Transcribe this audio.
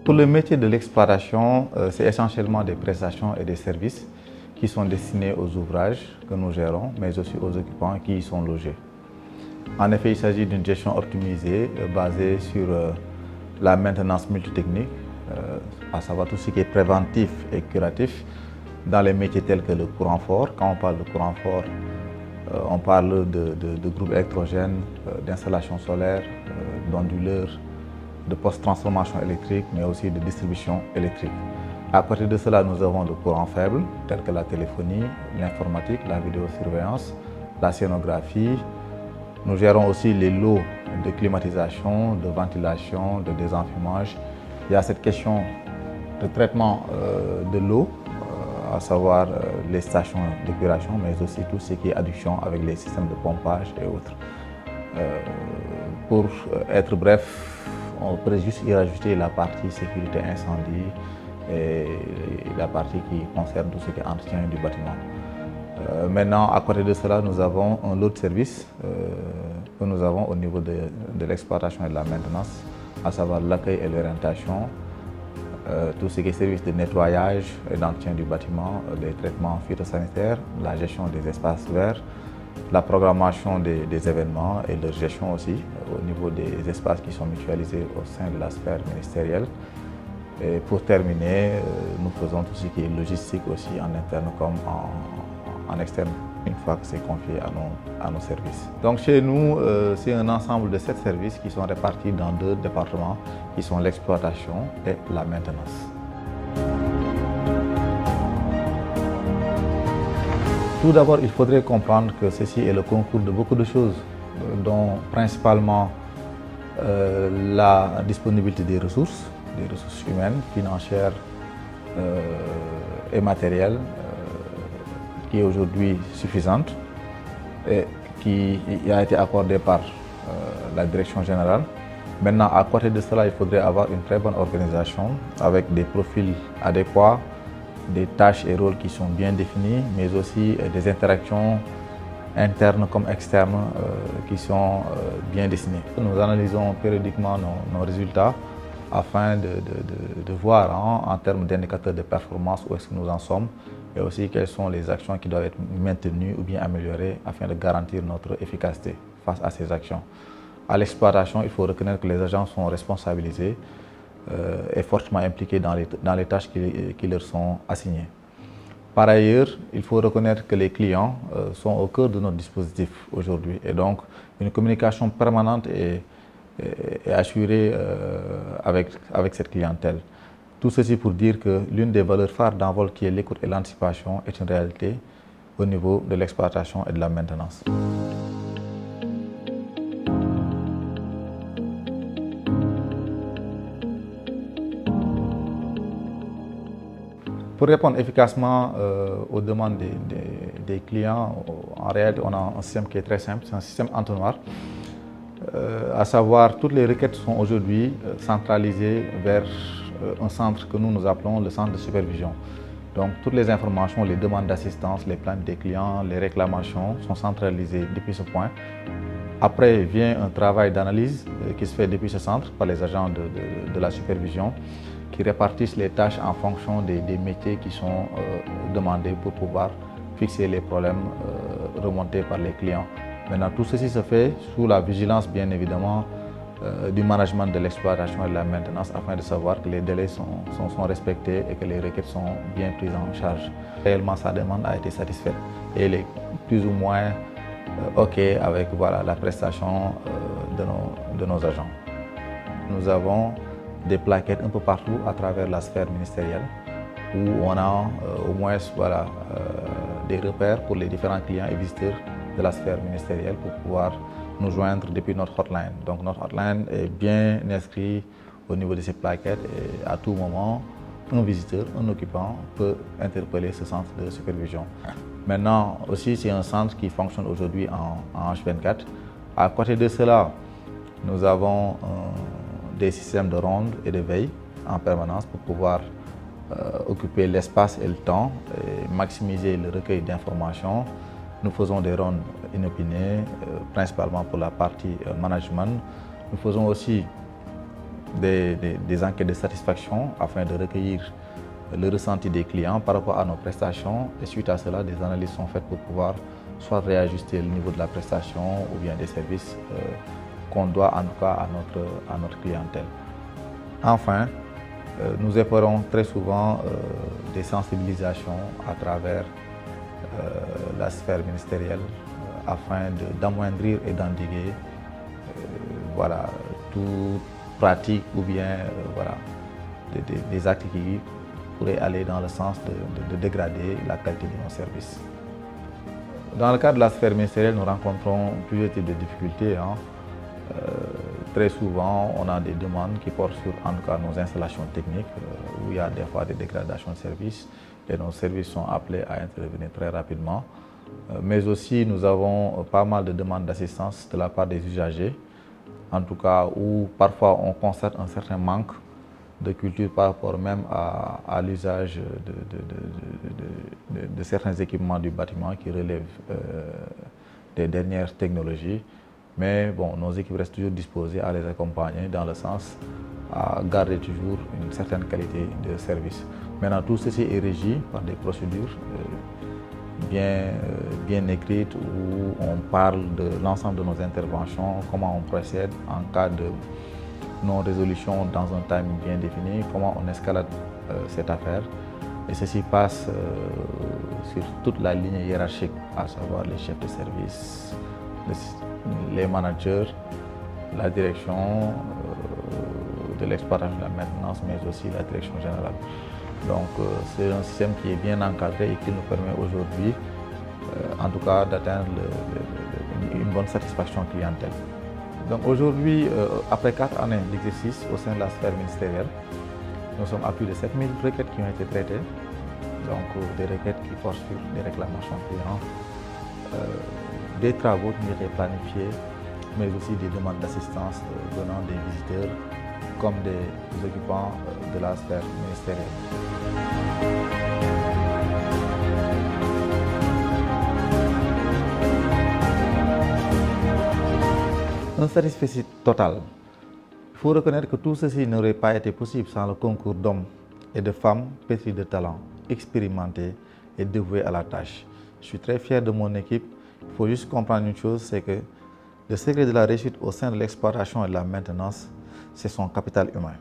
Pour le métier de l'exploitation, c'est essentiellement des prestations et des services qui sont destinés aux ouvrages que nous gérons, mais aussi aux occupants qui y sont logés. En effet, il s'agit d'une gestion optimisée basée sur la maintenance multitechnique, à savoir tout ce qui est préventif et curatif dans les métiers tels que le courant fort. Quand on parle de courant fort, on parle de groupes électrogènes, d'installations solaires, d'onduleurs, de post-transformation électrique, mais aussi de distribution électrique. À côté de cela, nous avons le courant faible, tel que la téléphonie, l'informatique, la vidéosurveillance, la scénographie. Nous gérons aussi les lots de climatisation, de ventilation, de désenfumage. Il y a cette question de traitement de l'eau, à savoir les stations d'épuration, mais aussi tout ce qui est adduction avec les systèmes de pompage et autres. Pour être bref, on pourrait juste y rajouter la partie sécurité incendie et la partie qui concerne tout ce qui est entretien du bâtiment. Maintenant, à côté de cela, nous avons un lot de services que nous avons au niveau de l'exploitation et de la maintenance, à savoir l'accueil et l'orientation, tout ce qui est services de nettoyage et d'entretien du bâtiment, les traitements phytosanitaires, la gestion des espaces verts, la programmation des événements et leur gestion aussi au niveau des espaces qui sont mutualisés au sein de la sphère ministérielle. Et pour terminer, nous faisons tout ce qui est logistique aussi en interne comme en externe, une fois que c'est confié à nos services. Donc chez nous, c'est un ensemble de 7 services qui sont répartis dans 2 départements, qui sont l'exploitation et la maintenance. Tout d'abord, il faudrait comprendre que ceci est le concours de beaucoup de choses, dont principalement la disponibilité des ressources humaines, financières et matérielles, qui est aujourd'hui suffisante et qui a été accordée par la direction générale. Maintenant, à côté de cela, il faudrait avoir une très bonne organisation avec des profils adéquats, des tâches et rôles qui sont bien définis, mais aussi des interactions internes comme externes qui sont bien dessinées. Nous analysons périodiquement nos résultats afin de voir en termes d'indicateurs de performance où est-ce que nous en sommes et aussi quelles sont les actions qui doivent être maintenues ou bien améliorées afin de garantir notre efficacité face à ces actions. À l'exploitation, il faut reconnaître que les agents sont responsabilisés et fortement impliqués dans les tâches qui leur sont assignées. Par ailleurs, il faut reconnaître que les clients sont au cœur de notre dispositif aujourd'hui et donc une communication permanente est assurée avec cette clientèle. Tout ceci pour dire que l'une des valeurs phares d'Envol, qui est l'écoute et l'anticipation, est une réalité au niveau de l'exploitation et de la maintenance. Pour répondre efficacement aux demandes des clients, en réalité, on a un système qui est très simple, c'est un système entonnoir. À savoir, toutes les requêtes sont aujourd'hui centralisées vers un centre que nous appelons le centre de supervision. Donc, toutes les informations, les demandes d'assistance, les plaintes des clients, les réclamations sont centralisées depuis ce point. Après vient un travail d'analyse qui se fait depuis ce centre par les agents de la supervision, qui répartissent les tâches en fonction des métiers qui sont demandés pour pouvoir fixer les problèmes remontés par les clients. Maintenant, tout ceci se fait sous la vigilance, bien évidemment, du management de l'exploitation et de la maintenance afin de savoir que les délais sont respectés et que les requêtes sont bien prises en charge. Réellement, sa demande a été satisfaite et elle est plus ou moins OK avec la prestation de nos agents. Nous avons des plaquettes un peu partout à travers la sphère ministérielle où on a au moins des repères pour les différents clients et visiteurs de la sphère ministérielle pour pouvoir nous joindre depuis notre hotline. Donc notre hotline est bien inscrit au niveau de ces plaquettes et à tout moment, un visiteur, un occupant peut interpeller ce centre de supervision. Maintenant aussi, c'est un centre qui fonctionne aujourd'hui en H24. À côté de cela, nous avons des systèmes de ronde et de veille en permanence pour pouvoir occuper l'espace et le temps et maximiser le recueil d'informations. Nous faisons des rondes inopinées, principalement pour la partie management. Nous faisons aussi des enquêtes de satisfaction afin de recueillir le ressenti des clients par rapport à nos prestations, et suite à cela, des analyses sont faites pour pouvoir soit réajuster le niveau de la prestation ou bien des services qu'on doit en tout cas à notre clientèle. Enfin, nous opérons très souvent des sensibilisations à travers la sphère ministérielle afin d'amoindrir et d'endiguer voilà, toute pratique ou bien voilà, des actes qui pourraient aller dans le sens de dégrader la qualité de nos services. Dans le cadre de la sphère ministérielle, nous rencontrons plusieurs types de difficultés. Très souvent, on a des demandes qui portent sur en tout cas nos installations techniques, où il y a des fois des dégradations de services et nos services sont appelés à intervenir très rapidement. Mais aussi, nous avons pas mal de demandes d'assistance de la part des usagers, en tout cas où parfois on constate un certain manque de culture par rapport même à l'usage de certains équipements du bâtiment qui relèvent des dernières technologies. Mais bon, nos équipes restent toujours disposées à les accompagner dans le sens à garder toujours une certaine qualité de service. Maintenant, tout ceci est régi par des procédures bien écrites où on parle de l'ensemble de nos interventions, comment on procède en cas de non-résolution dans un timing bien défini, comment on escalade cette affaire. Et ceci passe sur toute la ligne hiérarchique, à savoir les chefs de service, les managers, la direction de l'exploitation de la maintenance, mais aussi la direction générale. Donc c'est un système qui est bien encadré et qui nous permet aujourd'hui, en tout cas, d'atteindre une bonne satisfaction clientèle. Donc aujourd'hui, après 4 années d'exercice au sein de la sphère ministérielle, nous sommes à plus de 7000 requêtes qui ont été traitées, donc des requêtes qui portent sur des réclamations clients, des travaux qui ont été planifiés, mais aussi des demandes d'assistance venant des visiteurs comme des occupants de la sphère ministérielle. Un satisfecit total. Il faut reconnaître que tout ceci n'aurait pas été possible sans le concours d'hommes et de femmes pétris de talent, expérimentés et dévoués à la tâche. Je suis très fier de mon équipe. Il faut juste comprendre une chose, c'est que le secret de la réussite au sein de l'exploitation et de la maintenance, c'est son capital humain.